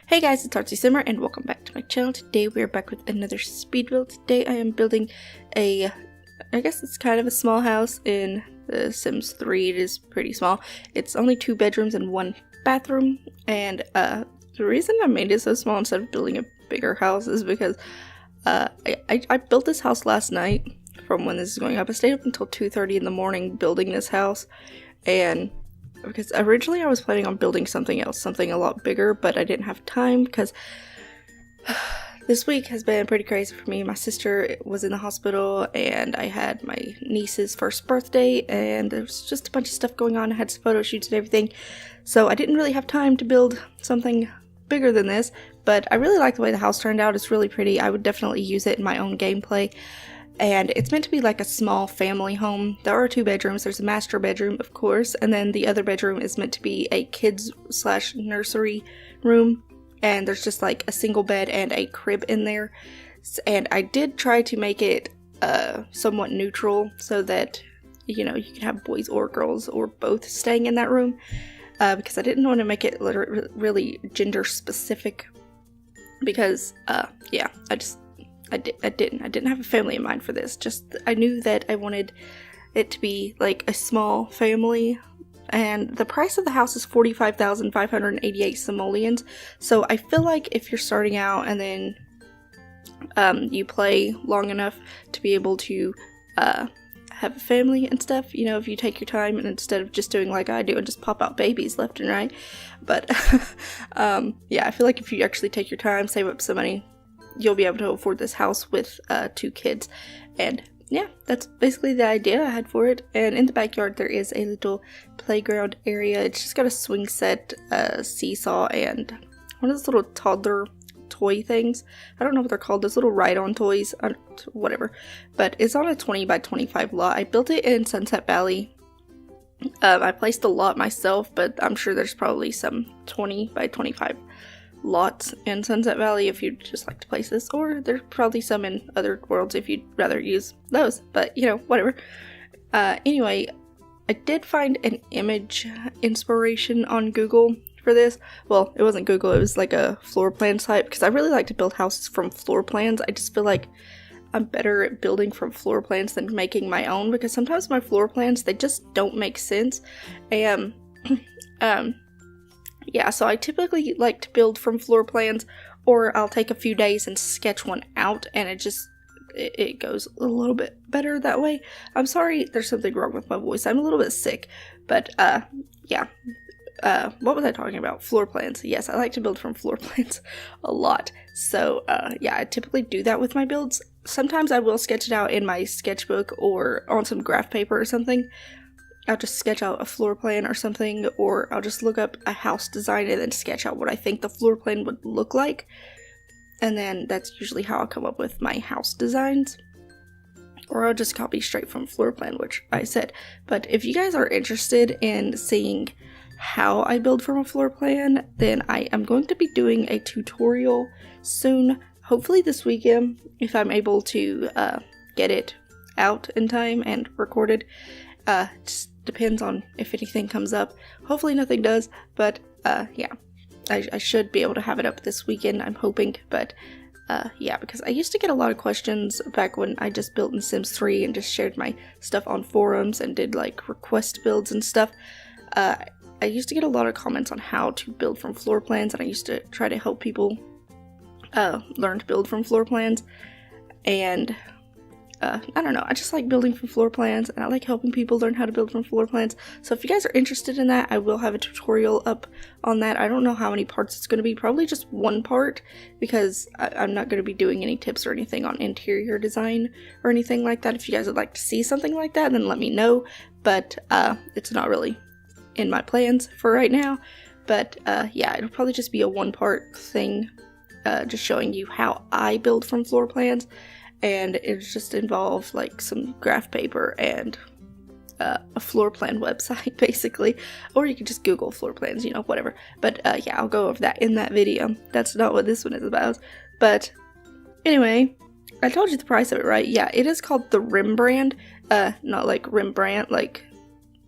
Hey guys, it's Simblr and welcome back to my channel. Today we are back with another speed build. Today I am building I guess it's kind of a small house in The Sims 3. It is pretty small. It's only 2 bedrooms and 1 bathroom, and the reason I made it so small instead of building a bigger house is because I built this house last night from when this is going up. I stayed up until 2:30 in the morning building this house, and because originally I was planning on building something else, something a lot bigger, but I didn't have time because this week has been pretty crazy for me. My sister was in the hospital and I had my niece's first birthday and there was just a bunch of stuff going on. I had some photo shoots and everything, so I didn't really have time to build something bigger than this, but I really like the way the house turned out. It's really pretty. I would definitely use it in my own gameplay. And it's meant to be like a small family home. There are 2 bedrooms. There's a master bedroom, of course, and then the other bedroom is meant to be a kids/nursery room, and there's just like a single bed and a crib in there. And I did try to make it somewhat neutral so that, you know, you can have boys or girls or both staying in that room, because I didn't want to make it really gender specific, because yeah, I didn't have a family in mind for this. Just, I knew that I wanted it to be like a small family, and the price of the house is 45,588 simoleons. So I feel like if you're starting out and then you play long enough to be able to have a family and stuff, you know, if you take your time and instead of just doing like I do and just pop out babies left and right. But yeah, I feel like if you actually take your time, save up some money, you'll be able to afford this house with 2 kids. And yeah, that's basically the idea I had for it. And in the backyard there is a little playground area. It's just got a swing set, seesaw, and one of those little toddler toy things. I don't know what they're called, those little ride-on toys, whatever. But it's on a 20 by 25 lot. I built it in Sunset Valley. I placed a lot myself, but I'm sure there's probably some 20 by 25 lots in Sunset Valley if you'd just like to place this, or there's probably some in other worlds if you'd rather use those, but you know, whatever. Anyway, I did find an image inspiration on Google for this. Well, it wasn't Google, it was like a floor plan site, because I really like to build houses from floor plans. I just feel like I'm better at building from floor plans than making my own, because sometimes my floor plans, they just don't make sense. And yeah, so I typically like to build from floor plans, or I'll take a few days and sketch one out, and it goes a little bit better that way. I'm sorry, there's something wrong with my voice. I'm a little bit sick, but yeah. What was I talking about? Floor plans. Yes, I like to build from floor plans a lot. So yeah, I typically do that with my builds. Sometimes I will sketch it out in my sketchbook or on some graph paper or something. I'll just sketch out a floor plan or something, or I'll just look up a house design and then sketch out what I think the floor plan would look like. And then that's usually how I'll come up with my house designs. Or I'll just copy straight from floor plan, which I said. But if you guys are interested in seeing how I build from a floor plan, then I am going to be doing a tutorial soon. Hopefully this weekend, if I'm able to get it out in time and recorded. Just depends on if anything comes up. Hopefully nothing does, but yeah, I should be able to have it up this weekend, I'm hoping. But yeah, because I used to get a lot of questions back when I just built in Sims 3 and just shared my stuff on forums and did like request builds and stuff. I used to get a lot of comments on how to build from floor plans, and I used to try to help people learn to build from floor plans. And I don't know, I just like building from floor plans, and I like helping people learn how to build from floor plans. So if you guys are interested in that, I will have a tutorial up on that. I don't know how many parts it's going to be, probably just 1 part, because I'm not going to be doing any tips or anything on interior design or anything like that. If you guys would like to see something like that, then let me know, but it's not really in my plans for right now. But yeah, it'll probably just be a 1-part thing, just showing you how I build from floor plans. And it just involved like some graph paper and a floor plan website, basically. Or you can just Google floor plans, you know, whatever. But yeah, I'll go over that in that video. That's not what this one is about. But anyway, I told you the price of it, right? Yeah, it is called the Rembrand. Not like Rembrandt, like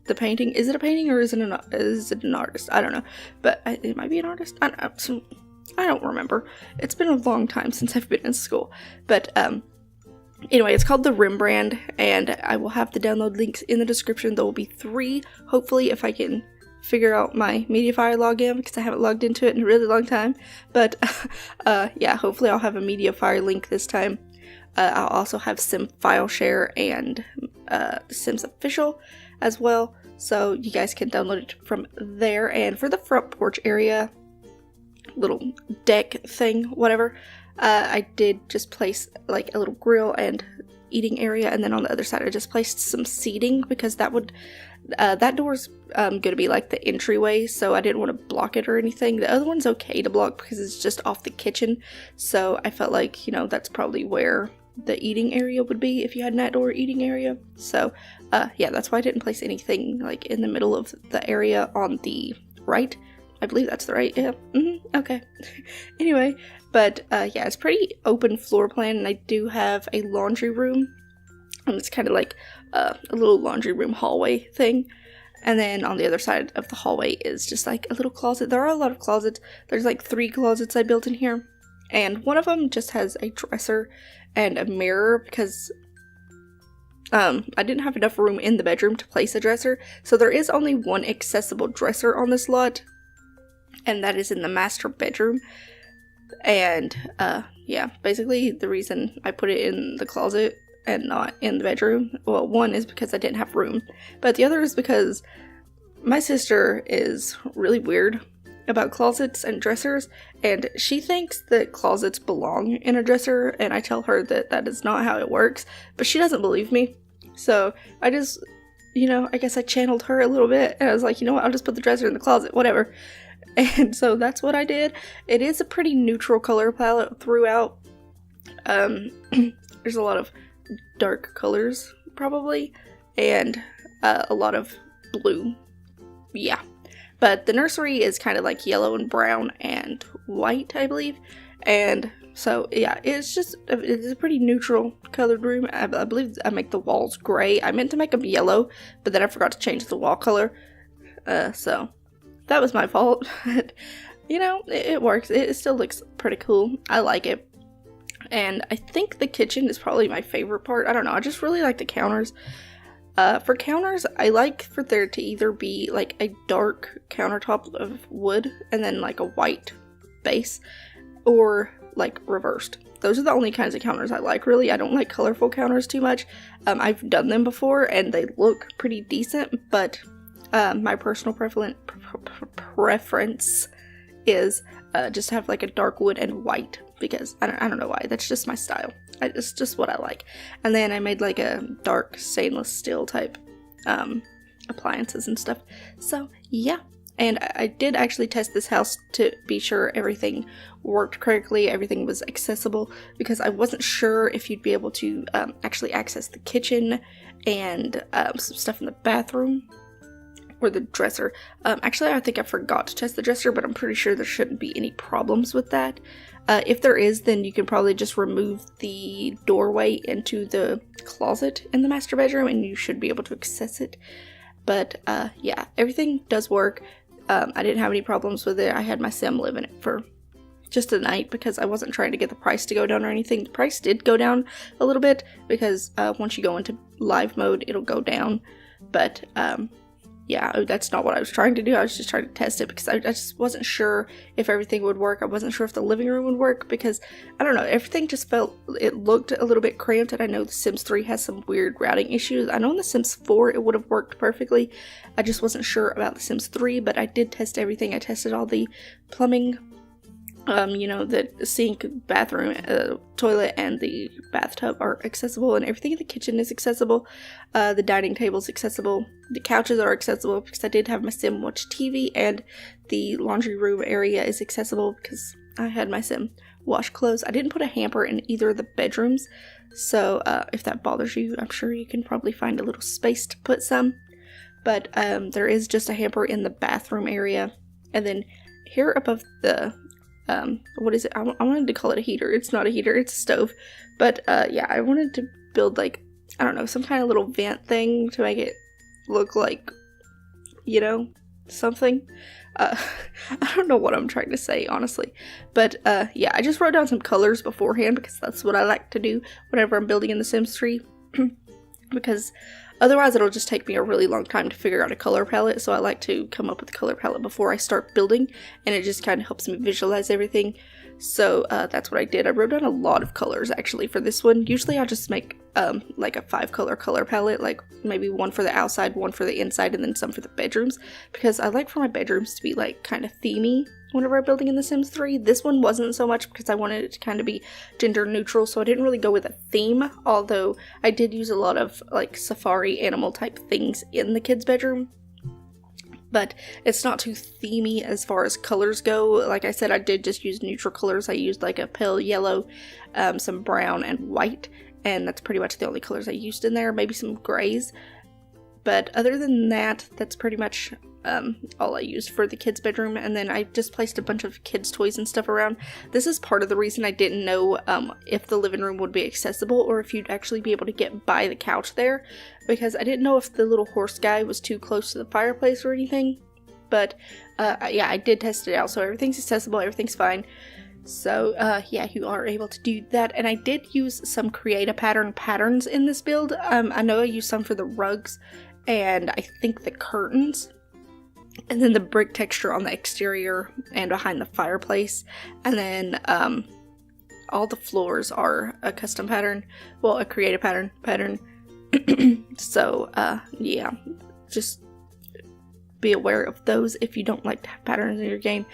the painting. Is it a painting or is it an artist? I don't know. But it might be an artist. I don't know. I don't remember. It's been a long time since I've been in school. But anyway, it's called the Rembrand, and I will have the download links in the description. There will be 3, hopefully, if I can figure out my Mediafire login, because I haven't logged into it in a really long time. But yeah, hopefully I'll have a Mediafire link this time. I'll also have Sim File Share and Sims Official as well, so you guys can download it from there. And for the front porch area, little deck thing, whatever, I did just place like a little grill and eating area, and then on the other side I just placed some seating, because that would that door's gonna be like the entryway, so I didn't want to block it or anything. The other one's okay to block because it's just off the kitchen, so I felt like, you know, that's probably where the eating area would be if you had an outdoor eating area. So yeah, that's why I didn't place anything like in the middle of the area on the right. I believe that's the right, yeah, okay. Anyway, but yeah, it's pretty open floor plan, and I do have a laundry room, and it's kind of like a little laundry room hallway thing. And then on the other side of the hallway is just like a little closet. There are a lot of closets. There's like 3 closets I built in here, and one of them just has a dresser and a mirror, because I didn't have enough room in the bedroom to place a dresser, so there is only one accessible dresser on this lot, and that is in the master bedroom. And yeah, basically the reason I put it in the closet and not in the bedroom, well, one is because I didn't have room, but the other is because my sister is really weird about closets and dressers, and she thinks that closets belong in a dresser, and I tell her that that is not how it works, but she doesn't believe me. So I just, you know, I guess I channeled her a little bit, and I was like, you know what, I'll just put the dresser in the closet, whatever. And so that's what I did. It is a pretty neutral color palette throughout. There's a lot of dark colors, probably, and a lot of blue. Yeah. But the nursery is kind of like yellow and brown and white, I believe. And so, yeah, it's a pretty neutral colored room. I believe I make the walls gray. I meant to make them yellow, but then I forgot to change the wall color. So that was my fault. But, you know, it works. It still looks pretty cool. I like it. And I think the kitchen is probably my favorite part. I don't know. I just really like the counters. For counters, I like for there to either be like a dark countertop of wood and then like a white base, or like reversed. Those are the only kinds of counters I like, really. I don't like colorful counters too much. I've done them before and they look pretty decent, but my personal preference is just have like a dark wood and white, because I don't know why, that's just my style. It's just what I like. And then I made like a dark stainless steel type appliances and stuff. So yeah, and I did actually test this house to be sure everything worked correctly, everything was accessible, because I wasn't sure if you'd be able to actually access the kitchen and some stuff in the bathroom or the dresser. Actually, I think I forgot to test the dresser, but I'm pretty sure there shouldn't be any problems with that. If there is, then you can probably just remove the doorway into the closet in the master bedroom and you should be able to access it. But yeah, everything does work. I didn't have any problems with it. I had my sim live in it for just a night because I wasn't trying to get the price to go down or anything. The price did go down a little bit because once you go into live mode, it'll go down. But yeah, that's not what I was trying to do. I was just trying to test it because I just wasn't sure if everything would work. I wasn't sure if the living room would work because, I don't know, everything just it looked a little bit cramped, and I know The Sims 3 has some weird routing issues. I know in The Sims 4 it would have worked perfectly. I just wasn't sure about The Sims 3, but I did test everything. I tested all the plumbing, you know, the sink, bathroom, toilet, and the bathtub are accessible, and everything in the kitchen is accessible. The dining table is accessible. The couches are accessible because I did have my sim watch TV, and the laundry room area is accessible because I had my sim wash clothes. I didn't put a hamper in either of the bedrooms, so if that bothers you, I'm sure you can probably find a little space to put some. But there is just a hamper in the bathroom area, and then here above the what is it? I wanted to call it a heater. It's not a heater, it's a stove. But yeah, I wanted to build like, I don't know, some kind of little vent thing to make it look like, you know, something. I don't know what I'm trying to say, honestly. But yeah, I just wrote down some colors beforehand because that's what I like to do whenever I'm building in The Sims 3. Because otherwise it'll just take me a really long time to figure out a color palette. So I like to come up with a color palette before I start building, and it just kind of helps me visualize everything. So that's what I did. I wrote down a lot of colors actually for this one. Usually I'll just make like a 5-color color palette, like maybe one for the outside, one for the inside, and then some for the bedrooms, because I like for my bedrooms to be like kind of themey whenever I'm building in The Sims 3. This one wasn't so much because I wanted it to kind of be gender neutral, so I didn't really go with a theme, although I did use a lot of like safari animal type things in the kids' bedroom. But it's not too themey as far as colors go. Like I said, I did just use neutral colors. I used like a pale yellow, some brown, and white, and that's pretty much the only colors I used in there. Maybe some grays. But other than that, that's pretty much all I used for the kids' bedroom. And then I just placed a bunch of kids' toys and stuff around. This is part of the reason I didn't know if the living room would be accessible or if you'd actually be able to get by the couch there, because I didn't know if the little horse guy was too close to the fireplace or anything. But yeah, I did test it out, so everything's accessible, everything's fine. So yeah, you are able to do that. And I did use some create a pattern patterns in this build. I know I used some for the rugs and I think the curtains, and then the brick texture on the exterior and behind the fireplace, and then all the floors are a custom pattern, well, a create a pattern. So yeah, just be aware of those. If you don't like to have patterns in your game,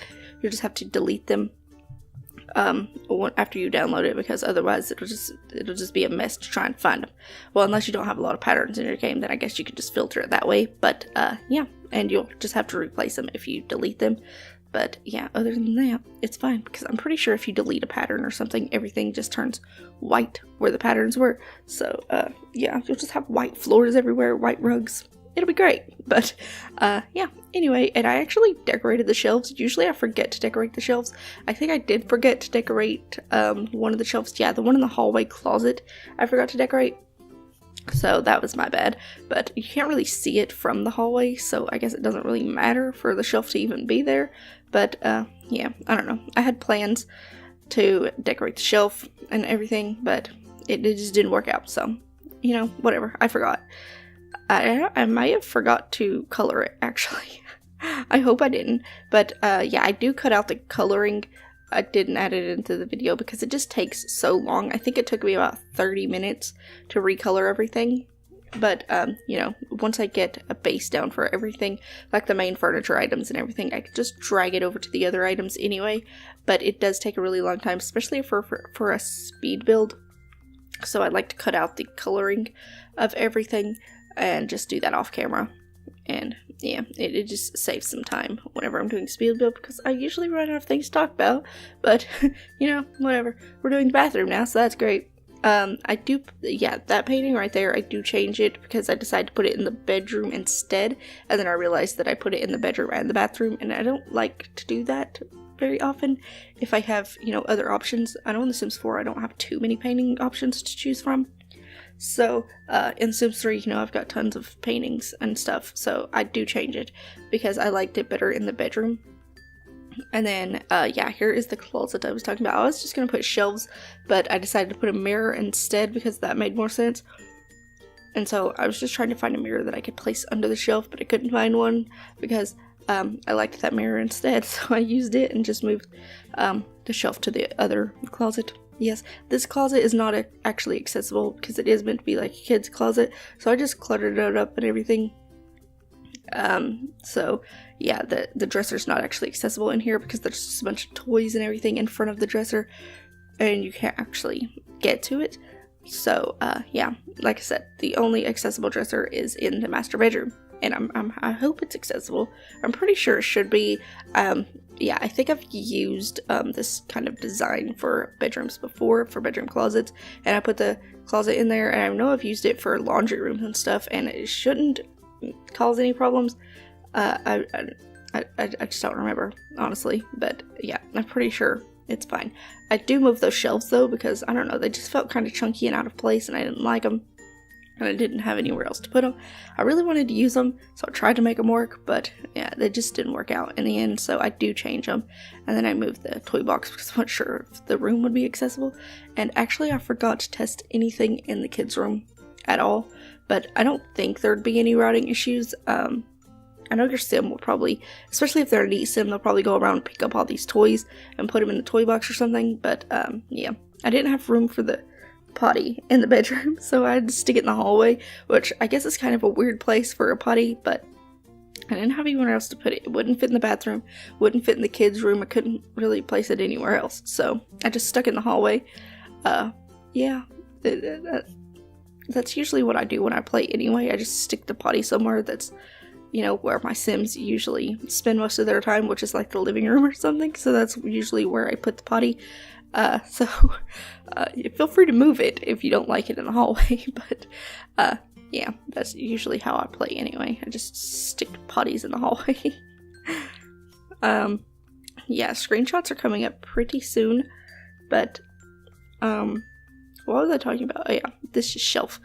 you just have to delete them after you download it, because otherwise it'll just be a mess to try and find them. Well, unless you don't have a lot of patterns in your game, then I guess you could just filter it that way. But yeah, and you'll just have to replace them if you delete them. But yeah, other than that, it's fine, because I'm pretty sure if you delete a pattern or something, everything just turns white where the patterns were. So yeah, you'll just have white floors everywhere, white rugs. It'll be great. But yeah, anyway, and I actually decorated the shelves. Usually I forget to decorate the shelves. I think I did forget to decorate one of the shelves. Yeah, the one in the hallway closet I forgot to decorate. So that was my bad. But you can't really see it from the hallway, so I guess it doesn't really matter for the shelf to even be there. But yeah, I don't know. I had plans to decorate the shelf and everything, but it just didn't work out. So, you know, whatever. I forgot. I might have forgot to color it, actually. I hope I didn't. But yeah, I do cut out the coloring. I didn't add it into the video because it just takes so long. I think it took me about 30 minutes to recolor everything. But, you know, once I get a base down for everything, like the main furniture items and everything, I can just drag it over to the other items anyway. But it does take a really long time, especially for a speed build. So I like to cut out the coloring of everything and just do that off camera. And yeah, it just saves some time whenever I'm doing speed build, because I usually run out of things to talk about. But, you know, whatever. We're doing the bathroom now, so that's great. Yeah, that painting right there, I do change it because I decided to put it in the bedroom instead. And then I realized that I put it in the bedroom and the bathroom, and I don't like to do that very often if I have, you know, other options. I know in The Sims 4 I don't have too many painting options to choose from. So, in Sims 3, you know, I've got tons of paintings and stuff, so I do change it because I liked it better in the bedroom. And then, yeah, here is the closet I was talking about. I was just going to put shelves, but I decided to put a mirror instead because that made more sense. And so I was just trying to find a mirror that I could place under the shelf, but I couldn't find one because I liked that mirror instead. So I used it and just moved the shelf to the other closet. Yes, this closet is not actually accessible because it is meant to be like a kid's closet. So I just cluttered it up and everything. So yeah, the dresser's not actually accessible in here because there's just a bunch of toys and everything in front of the dresser, and you can't actually get to it. So yeah, like I said, the only accessible dresser is in the master bedroom, and I hope it's accessible. I'm pretty sure it should be. Yeah, I think I've used this kind of design for bedrooms before, for bedroom closets, and I put the closet in there, and I know I've used it for laundry rooms and stuff, and it shouldn't cause any problems. I just don't remember, honestly, but yeah, I'm pretty sure it's fine. I do move those shelves though because I don't know, they just felt kind of chunky and out of place and I didn't like them. and I didn't have anywhere else to put them. I really wanted to use them, so I tried to make them work, but yeah, they just didn't work out in the end, so I do change them. And then I moved the toy box because I'm not sure if the room would be accessible. And actually, I forgot to test anything in the kids' room at all, but I don't think there'd be any routing issues. I know your sim will probably, especially if they're a neat sim, they'll probably go around and pick up all these toys and put them in the toy box or something, but yeah, I didn't have room for the potty in the bedroom, so I had to stick it in the hallway, which I guess is kind of a weird place for a potty, but I didn't have anywhere else to put it. It wouldn't fit in the bathroom, wouldn't fit in the kids' room. I couldn't really place it anywhere else, so I just stuck it in the hallway. Yeah, that's usually what I do when I play anyway. I just stick the potty somewhere that's, you know, where my sims usually spend most of their time, which is like the living room or something, so that's usually where I put the potty. Feel free to move it if you don't like it in the hallway, but yeah, that's usually how I play anyway. I just stick potties in the hallway. Yeah, screenshots are coming up pretty soon, but what was I talking about? Oh yeah, this is shelf.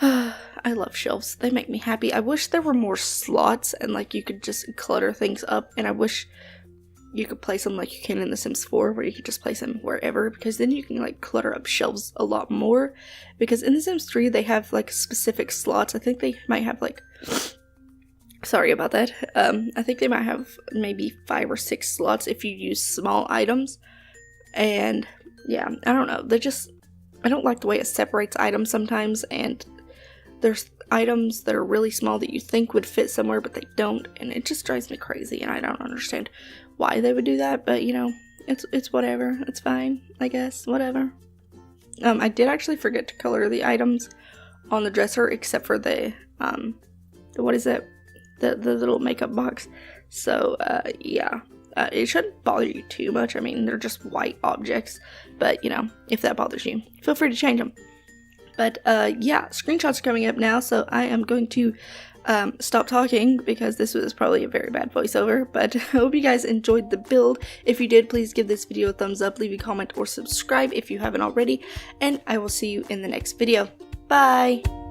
I love shelves. They make me happy. I wish there were more slots and like you could just clutter things up, and I wish you could place them like you can in The Sims 4, where you could just place them wherever, because then you can like clutter up shelves a lot more. Because in The Sims 3 they have like specific slots. I think they might have like, sorry about that, I think they might have maybe 5 or 6 slots if you use small items. And yeah, I don't know, I don't like the way it separates items sometimes, and there's items that are really small that you think would fit somewhere but they don't, and it just drives me crazy, and I don't understand why they would do that, but you know, it's whatever, it's fine, I guess, whatever. I did actually forget to color the items on the dresser, except for the what is it, the little makeup box, so yeah, it shouldn't bother you too much. I mean, they're just white objects, but you know, if that bothers you, feel free to change them. But yeah, screenshots are coming up now, so I am going to stop talking because this was probably a very bad voiceover, but I hope you guys enjoyed the build. If you did, please give this video a thumbs up, leave a comment, or subscribe if you haven't already, and I will see you in the next video. Bye!